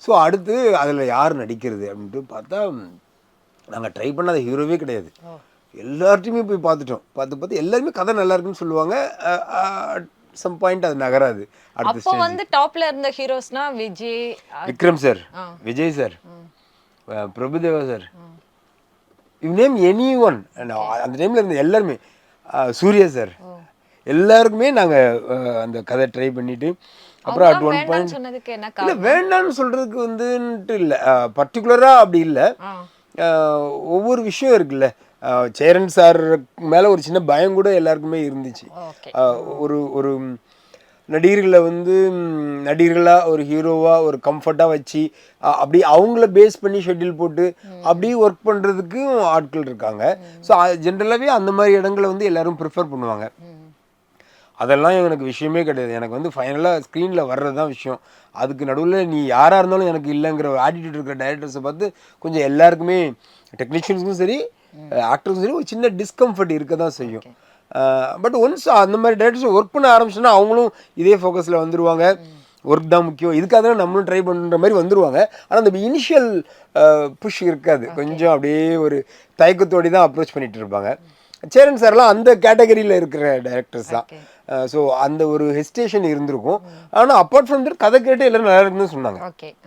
So அடுத்து அதில் யார் நடிக்கிறது அப்படின்ட்டு பார்த்தா நாங்கள் ட்ரை பண்ணாத ஹீரோவே கிடையாது. எல்லார்ட்டையுமே போய் பார்த்துட்டோம். பார்த்து எல்லாருமே கதை நல்லா இருக்குன்னு சொல்லுவாங்க. சம் பாயிண்ட் அது நகராது. அப்போ வந்து டாப்ல இருந்த ஹீரோஸ்னா Vijay, Vikram sir, Vijay sir, Prabhudeva sir, you name any one. அந்த டைமில் இருந்த எல்லாருமே, சூர்யா சார், எல்லாருக்குமே நாங்கள் அந்த கதை ட்ரை பண்ணிவிட்டு அப்புறம் அட் ஒன் பாயிண்ட் இல்லை வேண்டான்னு சொல்கிறதுக்கு வந்துன்ட்டு இல்லை, பர்டிகுலராக அப்படி இல்லை. ஒவ்வொரு விஷயம் இருக்குல்ல, சேரன் சார் மேலே ஒரு சின்ன பயம் கூட எல்லாருக்குமே இருந்துச்சு. ஒரு ஒரு நடிகர்களை வந்து நடிகர்களாக ஒரு ஹீரோவாக ஒரு கம்ஃபர்ட்டாக வச்சு அப்படி அவங்கள பேஸ் பண்ணி ஷெட்யூல் போட்டு அப்படி ஒர்க் பண்ணுறதுக்கும் ஆட்கள் இருக்காங்க. ஸோ ஜென்ரலாகவே அந்த மாதிரி இடங்களை வந்து எல்லோரும் ப்ரிஃபர் பண்ணுவாங்க. அதெல்லாம் எனக்கு விஷயமே கிடையாது. எனக்கு வந்து ஃபைனலாக ஸ்க்ரீனில் வர்றது தான் விஷயம். அதுக்கு நடுவில் நீ யாராக இருந்தாலும் எனக்கு இல்லைங்கிற ஒரு ஆட்டிடியூட் இருக்கிற டைரக்டர்ஸை பார்த்து கொஞ்சம் எல்லாருக்குமே, டெக்னீஷியன்ஸுக்கும் சரி ஆக்டருக்கும் சரி, ஒரு சின்ன டிஸ்கம்ஃபர்ட் இருக்க தான் செய்யும். பட் ஒன்ஸ் அந்த மாதிரி டைரக்டர்ஸ் ஒர்க் பண்ண ஆரம்பிச்சோன்னா அவங்களும் இதே ஃபோக்கஸில் வந்துடுவாங்க. ஒர்க் தான் முக்கியம், இதுக்காக தான் நம்மளும் ட்ரை பண்ணுற மாதிரி வந்துடுவாங்க. ஆனால் அந்த இனிஷியல் புஷ் இருக்காது, கொஞ்சம் அப்படியே ஒரு தயக்கத்தோடு தான் அப்ரோச் பண்ணிகிட்டு இருப்பாங்க. சேரன் சார்லாம் அந்த கேட்டகரியில் இருக்கிற டைரக்டர்ஸ் தான். ஸோ அந்த ஒரு ஹெசிடேஷன் இருந்திருக்கும். ஆனால் அப்பார்ட் ஃப்ரம் தட் கதை கேட்டு எல்லோரும் நல்லா இருக்குன்னு சொன்னாங்க.